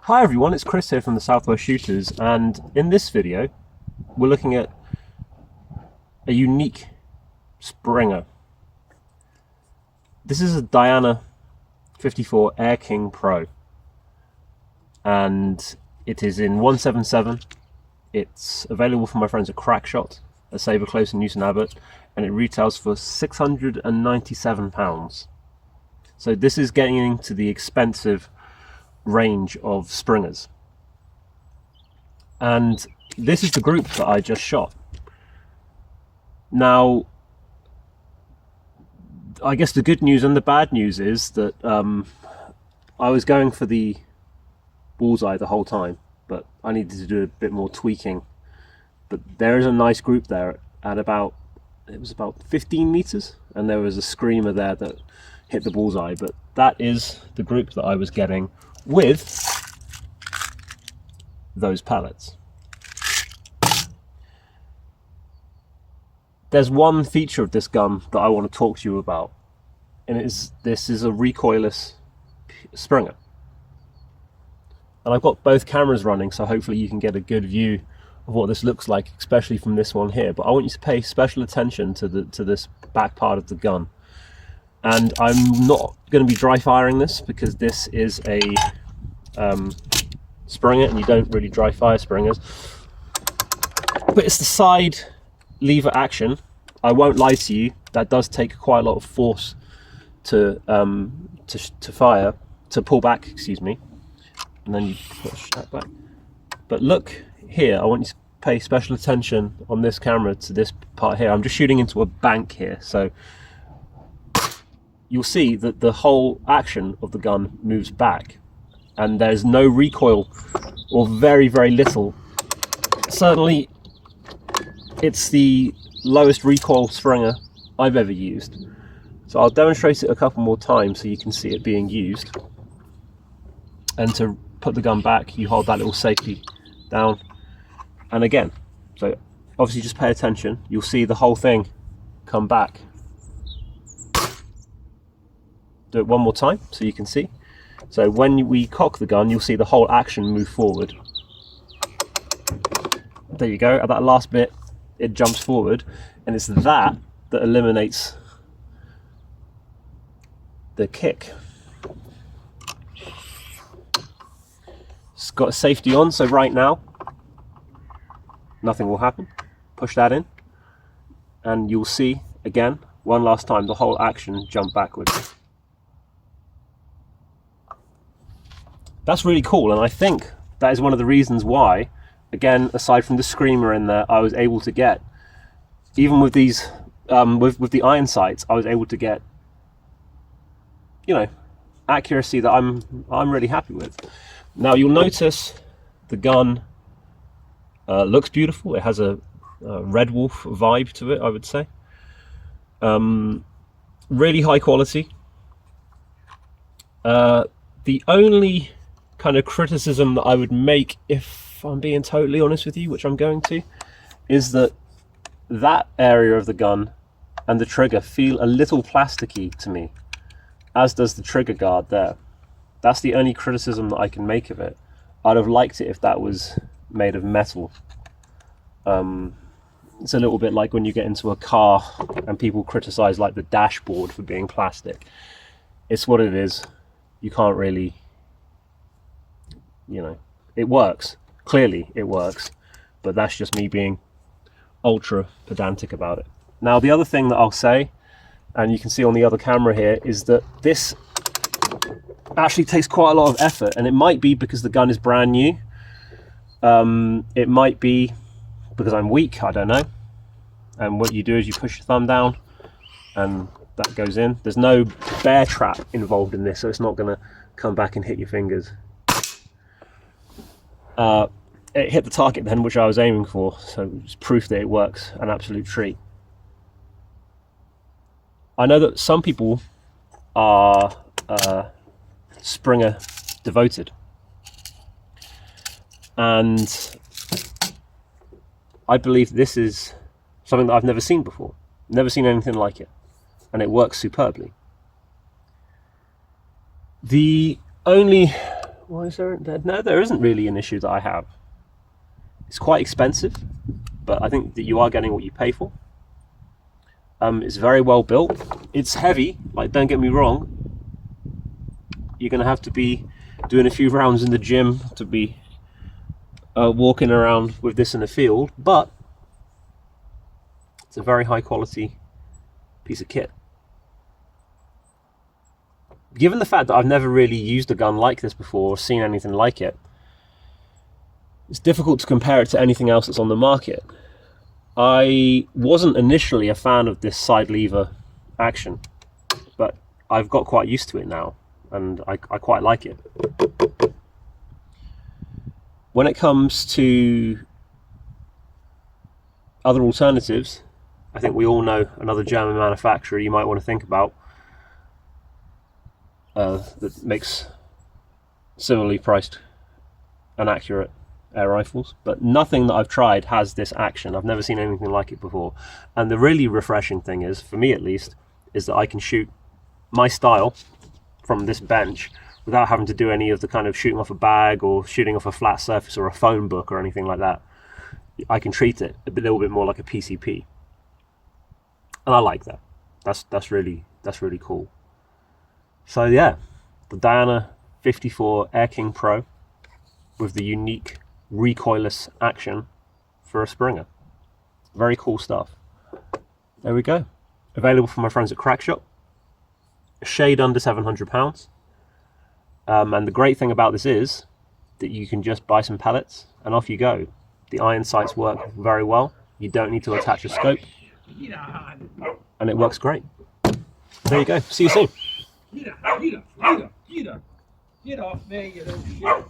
Hi everyone, it's Chris here from the Southwest Shooters, and in this video we're looking at a unique Springer. This is a Diana 54 Air King Pro, and it is in 177. It's available from my friends at Crackshot, a saver close in Newton Abbot, and it retails for £697. So this is getting into the expensive range of Springers, and this is the group that I just shot. Now, I guess the good news and the bad news is that I was going for the bullseye the whole time, but I needed to do a bit more tweaking. But there is a nice group there at about 15 meters, and there was a screamer there that hit the bullseye. But that is the group that I was getting with those pellets. There's one feature of this gun that I want to talk to you about, and this is a recoilless Springer. And I've got both cameras running, so hopefully you can get a good view of what this looks like, especially from this one here. But I want you to pay special attention to this back part of the gun. And I'm not going to be dry firing this because this is a Springer, and you don't really dry fire Springers. But it's the side lever action. I won't lie to you, that does take quite a lot of force to pull back, excuse me. And then you push that back. But look here, I want you to pay special attention on this camera to this part here. I'm just shooting into a bank here, so you'll see that the whole action of the gun moves back, and there's no recoil, or very, very little. Certainly, it's the lowest recoil Springer I've ever used. So I'll demonstrate it a couple more times so you can see it being used. And to put the gun back, you hold that little safety down. And again, so obviously just pay attention. You'll see the whole thing come back. Do it one more time so you can see. So when we cock the gun, you'll see the whole action move forward. There you go. At that last bit, it jumps forward, and it's that eliminates the kick. It's got a safety on, so right now nothing will happen. Push that in, and you'll see again one last time the whole action jump backwards. That's really cool, and I think that is one of the reasons why, again, aside from the screamer in there, I was able to get, even with these, with the iron sights, I was able to get, you know, accuracy that I'm really happy with. Now you'll notice the gun looks beautiful. It has a Red Wolf vibe to it, I would say. Really high quality. The only kind of criticism that I would make, if I'm being totally honest with you, which I'm going to, is that area of the gun and the trigger feel a little plasticky to me, as does the trigger guard there. That's the only criticism that I can make of it. I'd have liked it if that was made of metal. It's a little bit like when you get into a car and people criticize like the dashboard for being plastic. It's what it is. You can't really, you know, it works. Clearly it works, but that's just me being ultra pedantic about it. Now, the other thing that I'll say, and you can see on the other camera here, is that this actually takes quite a lot of effort, and it might be because the gun is brand new. It might be because I'm weak, I don't know. And what you do is you push your thumb down and that goes in. There's no bear trap involved in this, so it's not going to come back and hit your fingers. It hit the target then, which I was aiming for, so it's proof that it works. An absolute treat. I know that some people are Springer devoted, and I believe this is something that I've never seen before. Never seen anything like it, and it works superbly. The only Why is there? No, there isn't really an issue that I have. It's quite expensive, but I think that you are getting what you pay for. It's very well built. It's heavy, like, don't get me wrong. You're going to have to be doing a few rounds in the gym to be walking around with this in the field, but it's a very high quality piece of kit. Given the fact that I've never really used a gun like this before or seen anything like it, it's difficult to compare it to anything else that's on the market. I wasn't initially a fan of this side lever action, but I've got quite used to it now, and I quite like it. When it comes to other alternatives, I think we all know another German manufacturer you might want to think about that makes similarly priced and accurate air rifles, but nothing that I've tried has this action. I've never seen anything like it before. And the really refreshing thing is, for me at least, is that I can shoot my style from this bench without having to do any of the kind of shooting off a bag or shooting off a flat surface or a phone book or anything like that. I can treat it a little bit more like a PCP, and I like that. That's really cool. So yeah, the Diana 54 Air King Pro with the unique recoilless action for a Springer. Very cool stuff. There we go. Available from my friends at Crackshot. A shade under £700. And the great thing about this is that you can just buy some pellets and off you go. The iron sights work very well. You don't need to attach a scope. And it works great. There you go. See you soon. Get off me, you little shit.